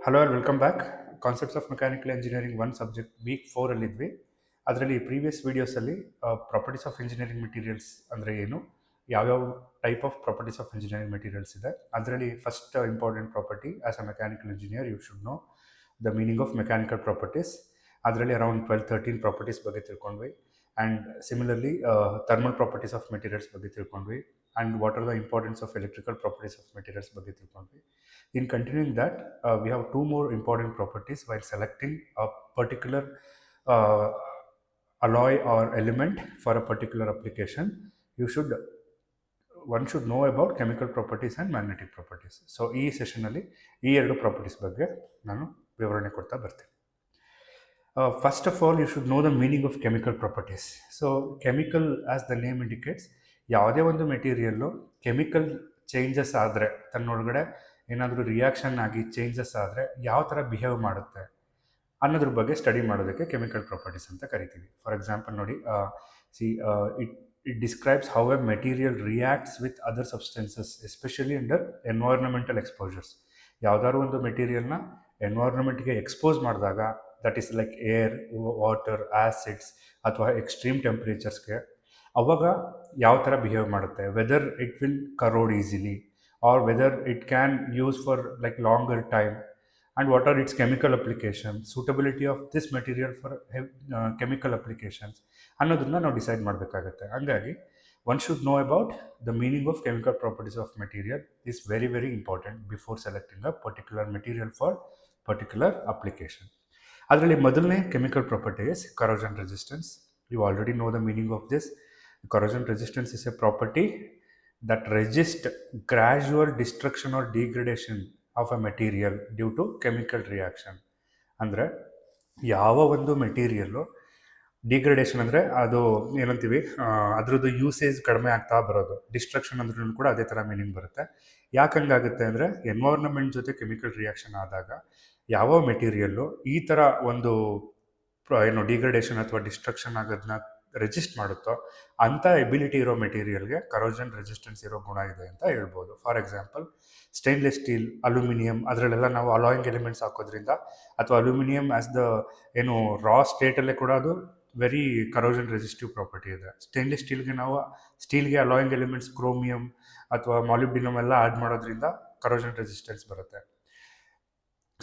Hello and welcome back. Concepts of mechanical engineering one subject week 4ಅಲ್ಲಿದ್ವಿ. ಅದರಲ್ಲಿ previous ವೀಡಿಯೋಸಲ್ಲಿ properties of engineering materials ಅಂದರೆ ಏನು, ಯಾವ್ಯಾವ type of properties of engineering materials ಇದೆ. ಅದರಲ್ಲಿ first important property as a mechanical engineer you should know the meaning of mechanical properties. ಅದರಲ್ಲಿ around 12-13 properties ಬಗ್ಗೆ ತಿಳ್ಕೊಂಡ್ವಿ. And similarly thermal properties of materials ಬಗ್ಗೆ ತಿಳ್ಕೊಂಡ್ವಿ. And what are the importance of electrical properties of materials ಬಗ್ಗೆ ತಿಳ್ಕೊಂಡ್ವಿ. In continuing that, we have two more important properties while selecting a particular uh, alloy or element for a particular application. One should know about chemical properties and magnetic properties. So ಈ ಸೆಷನಲ್ಲಿ ಈ ಎರಡು properties ಬಗ್ಗೆ ನಾನು ವಿವರಣೆ ಕೊಡ್ತಾ ಬರ್ತೀನಿ. First of all, you should know the meaning of chemical properties. So chemical, as the name indicates, ಯಾವುದೇ ಒಂದು ಮೆಟೀರಿಯಲ್ಲು ಕೆಮಿಕಲ್ ಚೇಂಜಸ್ ಆದರೆ, ತನ್ನೊಳಗಡೆ ಏನಾದರೂ ರಿಯಾಕ್ಷನ್ ಆಗಿ ಚೇಂಜಸ್ ಆದರೆ ಯಾವ ಥರ ಬಿಹೇವ್ ಮಾಡುತ್ತೆ ಅನ್ನೋದ್ರ ಬಗ್ಗೆ ಸ್ಟಡಿ ಮಾಡೋದಕ್ಕೆ ಕೆಮಿಕಲ್ ಪ್ರಾಪರ್ಟೀಸ್ ಅಂತ ಕರಿತೀವಿ. ಫಾರ್ ಎಕ್ಸಾಂಪಲ್ ನೋಡಿ, it describes how A material reacts with other substances, especially under environmental exposures. ಯಾವುದಾದ್ರು ಒಂದು ಮೆಟೀರಿಯಲ್ನ ಎನ್ವೈರ್ನಮೆಂಟ್ಗೆ ಎಕ್ಸ್ಪೋಸ್ ಮಾಡಿದಾಗ, that is like air, water, acids ಅಥವಾ ಎಕ್ಸ್ಟ್ರೀಮ್ ಟೆಂಪ್ರೇಚರ್ಸ್ಗೆ, ಅವಾಗ ಯಾವ ಥರ ಬಿಹೇವ್ ಮಾಡುತ್ತೆ, whether it will crore easily or whether it can use for like longer time, and what are its chemical applications, suitability of this material for chemical applications ಅನ್ನೋದನ್ನ ನಾವು decide ಮಾಡಬೇಕಾಗತ್ತೆ. ಹಾಗಾಗಿ one should know about the meaning of chemical properties of material is very very important before selecting a particular material for particular application. ಅದರಲ್ಲಿ ಮೊದಲನೇ chemical property is corrosion resistance. You already know the meaning of this. Corrosion resistance is a property that resist gradual destruction or degradation of a material due to chemical reaction. ಅಂದರೆ ಯಾವ ಒಂದು material degradation ಅಂದರೆ ಅದು ಏನಂತೀವಿ, ಅದರದ್ದು usage ಕಡಿಮೆ ಆಗ್ತಾ ಬರೋದು. ಡಿಸ್ಟ್ರಕ್ಷನ್ ಅಂದ್ರೂ ಕೂಡ ಅದೇ ಥರ ಮೀನಿಂಗ್ ಬರುತ್ತೆ. ಯಾಕೆ ಹಂಗಾಗುತ್ತೆ ಅಂದರೆ, ಎನ್ವೈರ್ನಮೆಂಟ್ ಜೊತೆ ಕೆಮಿಕಲ್ ರಿಯಾಕ್ಷನ್ ಆದಾಗ ಯಾವ ಮೆಟೀರಿಯಲ್ಲು ಈ ಥರ ಒಂದು ಡಿಗ್ರೇಡೇಷನ್ ಅಥವಾ ಡಿಸ್ಟ್ರಕ್ಷನ್ ಆಗೋದನ್ನ ರೆಜಿಸ್ಟ್ ಮಾಡುತ್ತೋ ಅಂಥ ಎಬಿಲಿಟಿ ಇರೋ ಮೆಟೀರಿಯಲ್ಗೆ ಕರೋಜನ್ ರೆಸಿಸ್ಟೆನ್ಸ್ ಇರೋ ಗುಣ ಇದೆ ಅಂತ ಹೇಳ್ಬೋದು. For example stainless steel, aluminium, ಅದರಲ್ಲೆಲ್ಲ ನಾವು ಅಲಾಯಿಂಗ್ ಎಲಿಮೆಂಟ್ಸ್ ಹಾಕೋದ್ರಿಂದ, ಅಥವಾ ಅಲ್ಯೂಮಿನಿಯಂ ಆಸ್ ದ ರಾ ಸ್ಟೇಟಲ್ಲೇ ಕೂಡ ಅದು ವೆರಿ ಕರೋಜನ್ ರೆಸಿಸ್ಟಿವ್ ಪ್ರಾಪರ್ಟಿ ಇದೆ. ಸ್ಟೇನ್ಲೆಸ್ ಸ್ಟೀಲ್ಗೆ ಅಲಾಯಿಂಗ್ ಎಲಿಮೆಂಟ್ಸ್ ಕ್ರೋಮಿಯಂ ಅಥವಾ ಮಾಲಿಬ್ಡಿನಮ್ ಎಲ್ಲ ಆ್ಯಡ್ ಮಾಡೋದ್ರಿಂದ ಕರೋಜನ್ ರೆಸಿಸ್ಟೆನ್ಸ್ ಬರುತ್ತೆ.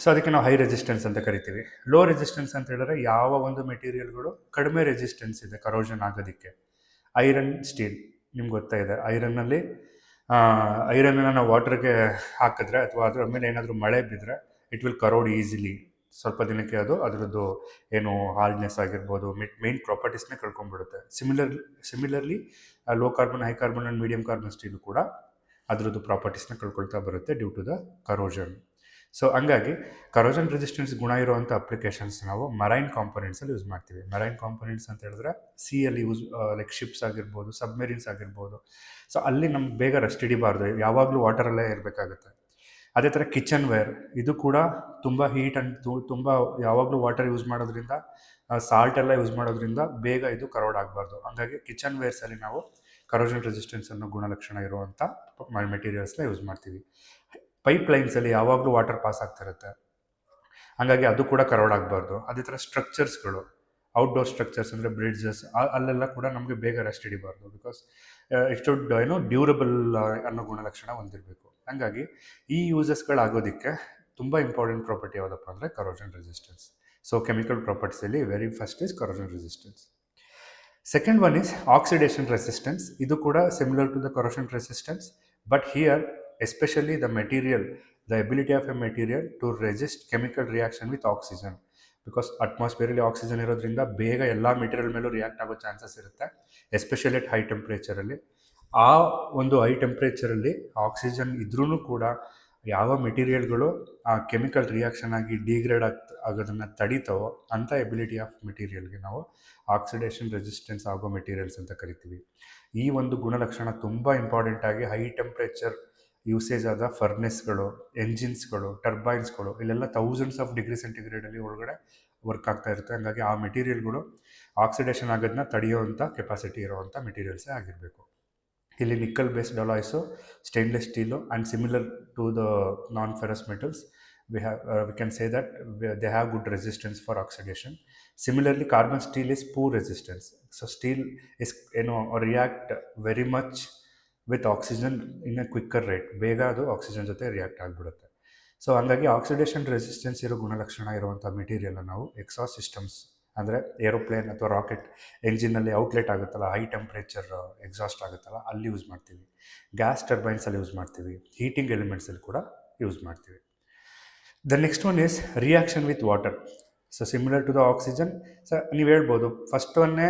ಸೊ ಅದಕ್ಕೆ ನಾವು ಹೈ ರೆಸಿಸ್ಟೆನ್ಸ್ ಅಂತ ಕರಿತೀವಿ. ಲೋ ರೆಸಿಸ್ಟೆನ್ಸ್ ಅಂತ ಹೇಳಿದ್ರೆ ಯಾವ ಒಂದು ಮೆಟೀರಿಯಲ್ಗಳು ಕಡಿಮೆ ರೆಸಿಸ್ಟೆನ್ಸ್ ಇದೆ ಕರೋಷನ್ ಆಗೋದಕ್ಕೆ. ಐರನ್, ಸ್ಟೀಲ್ ನಿಮ್ಗೆ ಗೊತ್ತಾ ಇದೆ. ಐರನ್ನ ನಾವು ವಾಟರ್ಗೆ ಹಾಕಿದ್ರೆ ಅಥವಾ ಅದರ ಮೇಲೆ ಏನಾದರೂ ಮಳೆ ಬಿದ್ದರೆ ಇಟ್ ವಿಲ್ ಕರೋಡ್ ಈಸಿಲಿ. ಸ್ವಲ್ಪ ದಿನಕ್ಕೆ ಅದರದ್ದು ಹಾರ್ಡ್ನೆಸ್ ಆಗಿರ್ಬೋದು, ಮೇನ್ ಪ್ರಾಪರ್ಟೀಸ್ನೇ ಕಳ್ಕೊಂಡ್ಬಿಡುತ್ತೆ. Similarly low carbon, high carbon and medium carbon steel ಕೂಡ ಅದರದ್ದು ಪ್ರಾಪರ್ಟೀಸ್ನ ಕಳ್ಕೊಳ್ತಾ ಬರುತ್ತೆ due to the corrosion. So ಹಂಗಾಗಿ ಕರೋಷನ್ ರೆಸಿಸ್ಟೆನ್ಸ್ ಗುಣ ಇರುವಂಥ ಅಪ್ಲಿಕೇಶನ್ಸ್ ನಾವು ಮರೈನ್ ಕಾಂಪೊನೆಂಟ್ಸಲ್ಲಿ ಯೂಸ್ ಮಾಡ್ತೀವಿ. ಮರೈನ್ ಕಾಂಪೊನೆಂಟ್ಸ್ ಅಂತ ಹೇಳಿದ್ರೆ ಸಿಯಲ್ಲಿ ಲೈಕ್ ಶಿಪ್ಸ್ ಆಗಿರ್ಬೋದು, ಸಬ್ಮೆರೀನ್ಸ್ ಆಗಿರ್ಬೋದು. ಸೊ ಅಲ್ಲಿ ನಮ್ಗೆ ಬೇಗ ರಸ್ಟ್ ಹಿಡಿಬಾರ್ದು, ಯಾವಾಗಲೂ ವಾಟರಲ್ಲೇ ಇರಬೇಕಾಗುತ್ತೆ. ಅದೇ ಥರ ಕಿಚನ್ ವೇರ್, ಇದು ಕೂಡ ತುಂಬ ಹೀಟ್ ಆ್ಯಂಡ್ ತುಂಬ ಯಾವಾಗಲೂ ವಾಟರ್ ಯೂಸ್ ಮಾಡೋದ್ರಿಂದ, ಸಾಲ್ಟ್ ಎಲ್ಲ ಯೂಸ್ ಮಾಡೋದ್ರಿಂದ ಬೇಗ ಇದು ಕರೋಡ್ ಆಗಬಾರ್ದು. ಹಾಗಾಗಿ ಕಿಚನ್ ವೇರ್ಸಲ್ಲಿ ನಾವು ಕರೋಷನ್ ರೆಸಿಸ್ಟೆನ್ಸ್ ಅನ್ನೋ ಗುಣಲಕ್ಷಣ ಇರುವಂಥ ಮೆಟೀರಿಯಲ್ಸ್ನ ಯೂಸ್ ಮಾಡ್ತೀವಿ. ಪೈಪ್ ಲೈನ್ಸಲ್ಲಿ ಯಾವಾಗಲೂ ವಾಟರ್ ಪಾಸ್ ಆಗ್ತಿರುತ್ತೆ, ಹಾಗಾಗಿ ಅದು ಕೂಡ ಕರೋಡ್ ಆಗಬಾರ್ದು. ಅದೇ ಥರ ಸ್ಟ್ರಕ್ಚರ್ಸ್ಗಳು, ಔಟ್ಡೋರ್ ಸ್ಟ್ರಕ್ಚರ್ಸ್ ಅಂದರೆ ಬ್ರಿಡ್ಜಸ್, ಅಲ್ಲೆಲ್ಲ ಕೂಡ ನಮಗೆ ಬೇಗ ರೆಸ್ಟ್ ಹಿಡಿಬಾರ್ದು. ಬಿಕಾಸ್ ಇಟ್ ಶುಡ್ ಡ್ಯೂರಬಲ್ ಅನ್ನೋ ಗುಣಲಕ್ಷಣ ಹೊಂದಿರಬೇಕು. ಹಾಗಾಗಿ ಈ ಯೂಸಸ್ಗಳಾಗೋದಕ್ಕೆ ತುಂಬ ಇಂಪಾರ್ಟೆಂಟ್ ಪ್ರಾಪರ್ಟಿ ಯಾವುದಪ್ಪ ಅಂದರೆ ಕರೋಷನ್ ರೆಸಿಸ್ಟೆನ್ಸ್. ಸೊ ಕೆಮಿಕಲ್ ಪ್ರಾಪರ್ಟೀಸಲ್ಲಿ very first is corrosion resistance. Second one is oxidation resistance. ಇದು ಕೂಡ similar to the corrosion resistance, but here especially the ability of a material to resist chemical reaction with oxygen, because atmosphere oxygen ಇರೋದ್ರಿಂದ ಬೇಗ ಎಲ್ಲ material ಮೇಲೂ react ಆಗೋ chances ಇರುತ್ತೆ, especially at high ಟೆಂಪ್ರೇಚರಲ್ಲಿ. ಆ ಒಂದು ಹೈ ಟೆಂಪ್ರೇಚರಲ್ಲಿ ಆಕ್ಸಿಜನ್ ಇದ್ರೂ ಕೂಡ ಯಾವ ಮೆಟೀರಿಯಲ್ಗಳು ಆ ಕೆಮಿಕಲ್ ರಿಯಾಕ್ಷನ್ ಆಗಿ ಡಿಗ್ರೇಡ್ ಆಗೋದನ್ನು ತಡೀತಾವೋ ಅಂಥ ಎಬಿಲಿಟಿ ಆಫ್ ಮೆಟೀರಿಯಲ್ಗೆ ನಾವು ಆಕ್ಸಿಡೇಷನ್ ರೆಸಿಸ್ಟೆನ್ಸ್ ಆಗೋ ಮೆಟೀರಿಯಲ್ಸ್ ಅಂತ ಕರಿತೀವಿ. ಈ ಒಂದು ಗುಣಲಕ್ಷಣ ತುಂಬ ಇಂಪಾರ್ಟೆಂಟ್ ಆಗಿ ಹೈ ಟೆಂಪ್ರೇಚರ್ ಯೂಸೇಜ್ ಆದ ಫರ್ನೆಸ್ಗಳು, ಎಂಜಿನ್ಸ್ಗಳು, ಟರ್ಬೈನ್ಸ್ಗಳು, ಇಲ್ಲೆಲ್ಲ ಥೌಸಂಡ್ಸ್ ಆಫ್ ಡಿಗ್ರಿ ಸೆಂಟಿಗ್ರೇಡಲ್ಲಿ ಒಳಗಡೆ ವರ್ಕ್ ಆಗ್ತಾ ಇರುತ್ತೆ. ಹಾಗಾಗಿ ಆ ಮೆಟೀರಿಯಲ್ಗಳು ಆಕ್ಸಿಡೇಷನ್ ಆಗೋದನ್ನ ತಡೆಯುವಂಥ ಕೆಪಾಸಿಟಿ ಇರುವಂಥ ಮೆಟೀರಿಯಲ್ಸೇ ಆಗಿರಬೇಕು. ಇಲ್ಲಿ nickel based alloys, stainless steel and similar to the non ferrous metals we can say that they have good resistance for oxidation. Similarly, carbon steel is poor resistance. So steel is react very much with oxygen in a quicker rate. ಬೇಗ ಅದು oxygen ಜೊತೆ react ಆಗಿಬಿಡುತ್ತೆ. So ಹಂಗಾಗಿ oxidation resistance ಇರೋ ಗುಣಲಕ್ಷಣ ಇರುವಂಥ ಮೆಟೀರಿಯಲ್ನ ನಾವು ಎಕ್ಸಾಸ್ಟ್ ಸಿಸ್ಟಮ್ಸ್ ಅಂದರೆ ಏರೋಪ್ಲೇನ್ ಅಥವಾ ರಾಕೆಟ್ ಎಂಜಿನಲ್ಲಿ ಔಟ್ಲೆಟ್ ಆಗುತ್ತಲ್ಲ, ಹೈ ಟೆಂಪ್ರೇಚರ್ ಎಕ್ಸಾಸ್ಟ್ ಆಗುತ್ತಲ್ಲ, ಅಲ್ಲಿ ಯೂಸ್ ಮಾಡ್ತೀವಿ. ಗ್ಯಾಸ್ ಟರ್ಬೈನ್ಸಲ್ಲಿ ಯೂಸ್ ಮಾಡ್ತೀವಿ. ಹೀಟಿಂಗ್ ಎಲಿಮೆಂಟ್ಸಲ್ಲಿ ಕೂಡ ಯೂಸ್ ಮಾಡ್ತೀವಿ. The next one is reaction with water. So similar to the oxygen. So ನೀವು ಹೇಳ್ಬೋದು ಫಸ್ಟ್ ಒನ್ನೇ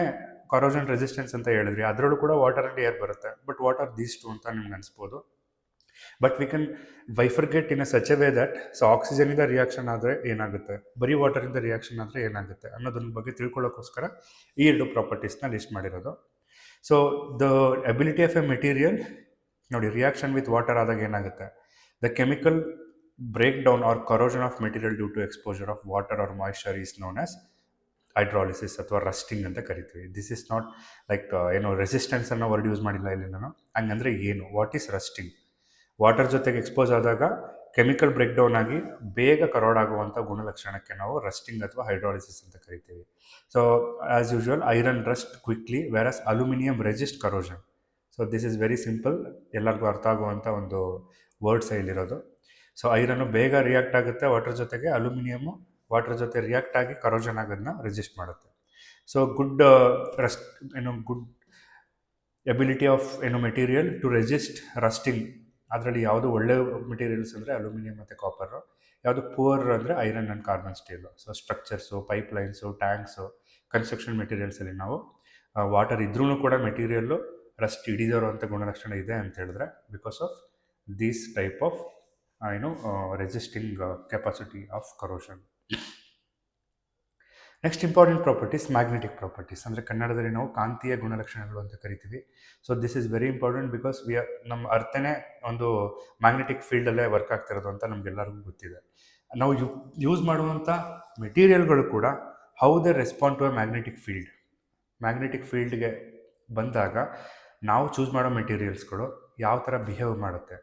ಕರೋಷನ್ ರೆಸಿಸ್ಟೆನ್ಸ್ ಅಂತ ಹೇಳಿದ್ರಿ, ಅದರಲ್ಲೂ ಕೂಡ ವಾಟರ್ ಆ್ಯಂಡ್ ಏರ್ ಬರುತ್ತೆ. But what are these two ಅಂತ ನಿಮ್ಗೆ ಅನಿಸ್ಬೋದು. ಬಟ್ ವಿ ಕ್ಯಾನ್ ಬೈಫರ್ಗೆಟ್ in a such a way that so ಆಕ್ಸಿಜನಿಂದ ರಿಯಾಕ್ಷನ್ ಆದರೆ ಏನಾಗುತ್ತೆ, ಬರೀ ವಾಟರಿಂದ ರಿಯಾಕ್ಷನ್ ಆದರೆ ಏನಾಗುತ್ತೆ ಅನ್ನೋದ್ರ ಬಗ್ಗೆ ತಿಳ್ಕೊಳ್ಳೋಕ್ಕೋಸ್ಕರ ಈ ಎರಡು ಪ್ರಾಪರ್ಟೀಸ್ನ ಲಿಸ್ಟ್ ಮಾಡಿರೋದು. So the ability of a material ನೋಡಿ, ರಿಯಾಕ್ಷನ್ ವಿತ್ ವಾಟರ್ ಆದಾಗ ಏನಾಗುತ್ತೆ, the chemical break down or corrosion of material due to exposure of water or moisture is known as hydrolysis ಅಥವಾ ರಸ್ಟಿಂಗ್ ಅಂತ ಕರಿತೀವಿ. This is not like resistance ಅನ್ನೋ word use ಮಾಡಿಲ್ಲ ಇಲ್ಲಿ ನಾನು. ಹಂಗಂದ್ರೆ ಏನು, ವಾಟ್ ಈಸ್ ರಸ್ಟಿಂಗ್? ವಾಟರ್ ಜೊತೆಗೆ ಎಕ್ಸ್ಪೋಸ್ ಆದಾಗ ಕೆಮಿಕಲ್ ಬ್ರೇಕ್ ಡೌನ್ ಆಗಿ ಬೇಗ ಕರೋಡ್ ಆಗುವಂಥ ಗುಣಲಕ್ಷಣಕ್ಕೆ ನಾವು ರಸ್ಟಿಂಗ್ ಅಥವಾ ಹೈಡ್ರಾಲಿಸಿಸ್ ಅಂತ ಕರಿತೀವಿ. So as usual iron rust quickly, whereas aluminium resist corrosion. So this is very simple, ಎಲ್ಲರಿಗೂ ಅರ್ಥ ಆಗುವಂಥ ಒಂದು ವರ್ಡ್ಸ್ ಇಲ್ಲಿರೋದು. ಸೊ ಐರನ್ನು ಬೇಗ ರಿಯಾಕ್ಟ್ ಆಗುತ್ತೆ ವಾಟರ್ ಜೊತೆಗೆ, ಅಲ್ಯೂಮಿನಿಯಮು ವಾಟರ್ ಜೊತೆ ರಿಯಾಕ್ಟ್ ಆಗಿ ಕರೋಷನ್ ಆಗೋದನ್ನ ರೆಸಿಸ್ಟ್ ಮಾಡುತ್ತೆ. So good good ability of material to resist rusting. ಅದರಲ್ಲಿ ಯಾವುದು ಒಳ್ಳೆ ಮೆಟೀರಿಯಲ್ಸ್ ಅಂದರೆ ಅಲ್ಯೂಮಿನಿಯಂ ಮತ್ತು ಕಾಪರು, ಯಾವುದು ಪುವರ್ ಅಂದರೆ iron and carbon steel. So structures, pipelines, tanks, construction ಮೆಟೀರಿಯಲ್ಸಲ್ಲಿ ನಾವು ವಾಟರ್ ಇದ್ರೂ ಕೂಡ ಮೆಟೀರಿಯಲ್ಲು ರಸ್ಟ್ ಹಿಡಿದಿರುವಂಥ ಗುಣಲಕ್ಷಣ ಇದೆ ಅಂತ ಹೇಳಿದ್ರೆ because of these type of resisting capacity of corrosion. Next important properties magnetic properties, ಅಂದರೆ ಕನ್ನಡದಲ್ಲಿ ನಾವು ಕಾಂತೀಯ ಗುಣಲಕ್ಷಣಗಳು ಅಂತ ಕರಿತೀವಿ. So this is very important because ನಮ್ಮ ಅರ್ಥನೇ ಒಂದು ಮ್ಯಾಗ್ನೆಟಿಕ್ ಫೀಲ್ಡಲ್ಲೇ ವರ್ಕ್ ಆಗ್ತಿರೋದು ಅಂತ ನಮಗೆಲ್ಲರಿಗೂ ಗೊತ್ತಿದೆ. ನಾವು ಯೂಸ್ ಮಾಡುವಂಥ ಮೆಟೀರಿಯಲ್ಗಳು ಕೂಡ how they respond to a magnetic field. Magnetic ಫೀಲ್ಡ್ಗೆ ಬಂದಾಗ ನಾವು ಚೂಸ್ ಮಾಡೋ ಮೆಟೀರಿಯಲ್ಸ್ಗಳು ಯಾವ ಥರ ಬಿಹೇವ್ ಮಾಡುತ್ತೆ.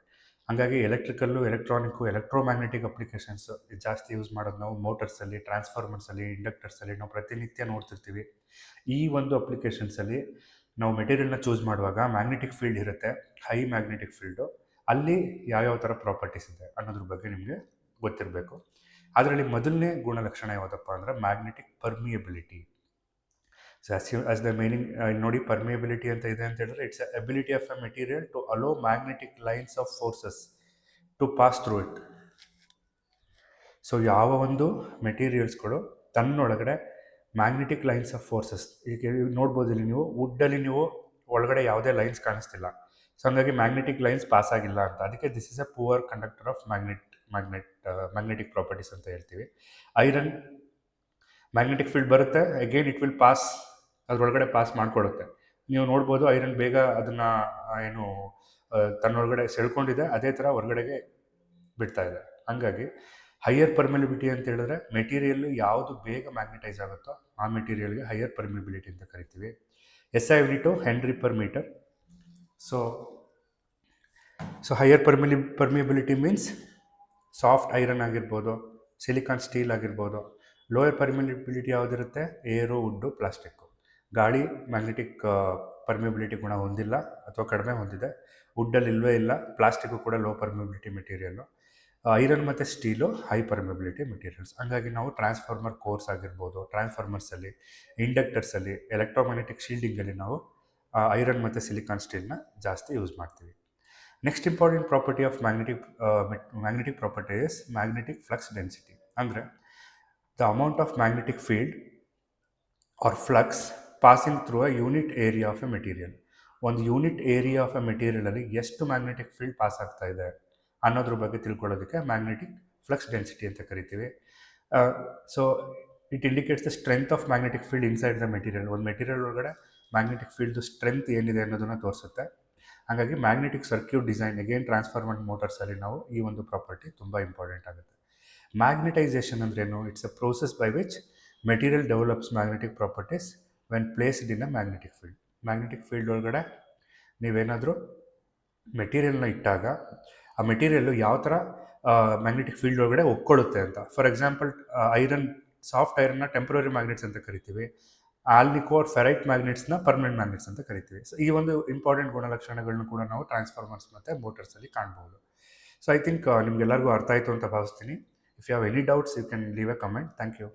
ಹಾಗಾಗಿ ಎಲೆಕ್ಟ್ರಿಕಲ್ಲು, ಎಲೆಕ್ಟ್ರಾನಿಕ್ಕು, ಎಲೆಕ್ಟ್ರೋಮ್ಯಾಗ್ನೆಟಿಕ್ ಅಪ್ಲಿಕೇಶನ್ಸ್ ಜಾಸ್ತಿ ಯೂಸ್ ಮಾಡೋದು ನಾವು ಮೋಟರ್ಸಲ್ಲಿ, ಟ್ರಾನ್ಸ್ಫಾರ್ಮರ್ಸಲ್ಲಿ, ಇಂಡಕ್ಟರ್ಸಲ್ಲಿ ನಾವು ಪ್ರತಿನಿತ್ಯ ನೋಡ್ತಿರ್ತೀವಿ. ಈ ಒಂದು ಅಪ್ಲಿಕೇಶನ್ಸಲ್ಲಿ ನಾವು ಮೆಟೀರಿಯಲ್ನ ಚೂಸ್ ಮಾಡುವಾಗ ಮ್ಯಾಗ್ನೆಟಿಕ್ ಫೀಲ್ಡ್ ಇರುತ್ತೆ, ಹೈ ಮ್ಯಾಗ್ನೆಟಿಕ್ ಫೀಲ್ಡು. ಅಲ್ಲಿ ಯಾವ್ಯಾವ ಥರ ಪ್ರಾಪರ್ಟೀಸ್ ಇದೆ ಅನ್ನೋದ್ರ ಬಗ್ಗೆ ನಿಮಗೆ ಗೊತ್ತಿರಬೇಕು. ಅದರಲ್ಲಿ ಮೊದಲನೇ ಗುಣಲಕ್ಷಣ ಯಾವುದಪ್ಪ ಅಂದರೆ magnetic permeability. So as the meaning ನೋಡಿ, ಪರ್ಮಿಯಬಿಲಿಟಿ ಅಂತ ಇದೆ ಅಂತ ಹೇಳಿದ್ರೆ it's ability of a material to allow magnetic lines of forces to pass through it. So ಯಾವ ಒಂದು ಮೆಟೀರಿಯಲ್ಸ್ಗಳು ತನ್ನೊಳಗಡೆ ಮ್ಯಾಗ್ನೆಟಿಕ್ ಲೈನ್ಸ್ ಆಫ್ ಫೋರ್ಸಸ್, ಈಗ ನೋಡ್ಬೋದು ಇಲ್ಲಿ ನೀವು ವುಡ್ಡಲ್ಲಿ ನೀವು ಒಳಗಡೆ ಯಾವುದೇ ಲೈನ್ಸ್ ಕಾಣಿಸ್ತಿಲ್ಲ. ಸೊ ಹಂಗಾಗಿ ಮ್ಯಾಗ್ನೆಟಿಕ್ ಲೈನ್ಸ್ ಪಾಸ್ ಆಗಿಲ್ಲ ಅಂತ. ಅದಕ್ಕೆ this is A poor conductor of magnetic properties ಅಂತ ಹೇಳ್ತೀವಿ. ಐರನ್ ಮ್ಯಾಗ್ನೆಟಿಕ್ ಫೀಲ್ಡ್ ಬರುತ್ತೆ, ಅಗೇನ್ ಇಟ್ ವಿಲ್ ಪಾಸ್, ಅದರೊಳಗಡೆ ಪಾಸ್ ಮಾಡಿಕೊಡುತ್ತೆ. ನೀವು ನೋಡ್ಬೋದು ಐರನ್ ಬೇಗ ಅದನ್ನು ತನ್ನೊಳಗಡೆ ಸೆಳ್ಕೊಂಡಿದೆ, ಅದೇ ಥರ ಹೊರಗಡೆಗೆ ಬಿಡ್ತಾ ಇದೆ. ಹಂಗಾಗಿ ಹೈಯರ್ ಪರ್ಮಿಬಿಲಿಟಿ ಅಂತ ಹೇಳಿದ್ರೆ ಮೆಟೀರಿಯಲ್ ಯಾವುದು ಬೇಗ ಮ್ಯಾಗ್ನೆಟೈಸ್ ಆಗುತ್ತೋ ಆ ಮೆಟೀರಿಯಲ್ಗೆ ಹೈಯರ್ ಪರ್ಮಿಬಿಲಿಟಿ ಅಂತ ಕರಿತೀವಿ. SI unit henry per metre. So higher permeability means soft iron ಆಗಿರ್ಬೋದು, ಸಿಲಿಕಾನ್ ಸ್ಟೀಲ್ ಆಗಿರ್ಬೋದು. ಲೋಯರ್ ಪರ್ಮಿಬಿಲಿಟಿ ಯಾವುದಿರುತ್ತೆ, ಏರು, ವುಡ್ಡು, ಪ್ಲಾಸ್ಟಿಕ್ಕು. ಗಾಳಿ ಮ್ಯಾಗ್ನೆಟಿಕ್ ಪರ್ಮಿಬಿಲಿಟಿ ಗುಣ ಹೊಂದಿಲ್ಲ ಅಥವಾ ಕಡಿಮೆ ಹೊಂದಿದೆ. ವುಡ್ಡಲ್ಲಿ ಇಲ್ಲವೇ ಇಲ್ಲ. ಪ್ಲಾಸ್ಟಿಕ್ಕು ಕೂಡ ಲೋ ಪರ್ಮಿಬಿಲಿಟಿ ಮೆಟೀರಿಯಲ್ಲು. ಐರನ್ ಮತ್ತು ಸ್ಟೀಲು ಹೈ ಪರ್ಮಿಬಿಲಿಟಿ ಮೆಟೀರಿಯಲ್ಸ್. ಹಂಗಾಗಿ ನಾವು ಟ್ರಾನ್ಸ್ಫಾರ್ಮರ್ ಕೋರ್ಸ್ ಆಗಿರ್ಬೋದು, ಟ್ರಾನ್ಸ್ಫಾರ್ಮರ್ಸಲ್ಲಿ, ಇಂಡಕ್ಟರ್ಸಲ್ಲಿ, ಎಲೆಕ್ಟ್ರೋಮ್ಯಾಗ್ನೆಟಿಕ್ ಶೀಲ್ಡಿಂಗಲ್ಲಿ ನಾವು ಐರನ್ ಮತ್ತು ಸಿಲಿಕಾನ್ ಸ್ಟೀಲ್ನ ಜಾಸ್ತಿ ಯೂಸ್ ಮಾಡ್ತೀವಿ. Next important property of magnetic property is magnetic flux density. ಅಂದರೆ the amount of magnetic field or flux passing through a unit area of a material. ಒಂದು unit area of A ಮೆಟೀರಿಯಲಲ್ಲಿ ಎಷ್ಟು magnetic field pass ಆಗ್ತಾ ಇದೆ ಅನ್ನೋದ್ರ ಬಗ್ಗೆ ತಿಳ್ಕೊಳ್ಳೋದಕ್ಕೆ magnetic flux density ಅಂತ ಕರಿತೀವಿ. So it indicates the strength of magnetic field inside the material. ಒಂದು ಮೆಟೀರಿಯಲ್ ಒಳಗಡೆ ಮ್ಯಾಗ್ನೆಟಿಕ್ ಫೀಲ್ಡ್ದು ಸ್ಟ್ರೆಂತ್ ಏನಿದೆ ಅನ್ನೋದನ್ನು ತೋರಿಸುತ್ತೆ. ಹಾಗಾಗಿ magnetic circuit design, again transformer ಮೋಟರ್ಸಲ್ಲಿ ನಾವು ಈ ಒಂದು ಪ್ರಾಪರ್ಟಿ ತುಂಬ ಇಂಪಾರ್ಟೆಂಟ್ ಆಗುತ್ತೆ. ಮ್ಯಾಗ್ನೆಟೈಸೇಷನ್ ಅಂದ್ರೇನು? It's a process by which material develops magnetic properties when placed in a magnetic field. Magnetic field ಒಳಗಡೆ ನೀವೇನಾದರೂ ಮೆಟೀರಿಯಲ್ನ ಇಟ್ಟಾಗ ಆ ಮೆಟೀರಿಯಲ್ಲು ಯಾವ ಥರ ಮ್ಯಾಗ್ನೆಟಿಕ್ ಫೀಲ್ಡ್ ಒಳಗಡೆ ಒಕ್ಕೊಳ್ಳುತ್ತೆ ಅಂತ. ಫಾರ್ ಎಕ್ಸಾಂಪಲ್ ಐರನ್, ಸಾಫ್ಟ್ ಐರನ್ನ ಟೆಂಪ್ರರಿ ಮ್ಯಾಗ್ನೆಟ್ಸ್ ಅಂತ ಕರಿತೀವಿ. ಆಲ್ನಿಕೋರ್ ಫೆರೈಟ್ ಮ್ಯಾಗ್ನೆಟ್ಸ್ನ ಪರ್ಮನೆಂಟ್ ಮ್ಯಾಗ್ನೆಟ್ಸ್ ಅಂತ ಕರಿತೀವಿ. ಸೊ ಈ ಒಂದು ಇಂಪಾರ್ಟೆಂಟ್ ಗುಣಲಕ್ಷಣಗಳನ್ನು ಕೂಡ ನಾವು ಟ್ರಾನ್ಸ್ಫಾರ್ಮರ್ಸ್ ಮತ್ತು ಮೋಟರ್ಸಲ್ಲಿ ಕಾಣ್ಬೋದು. ಸೊ ಐ ಥಿಂಕ್ ನಿಮ್ಗೆಲ್ಲರಿಗೂ ಅರ್ಥ ಆಯಿತು ಅಂತ ಭಾವಿಸ್ತೀನಿ. If you have any doubts you can leave a comment. Thank you.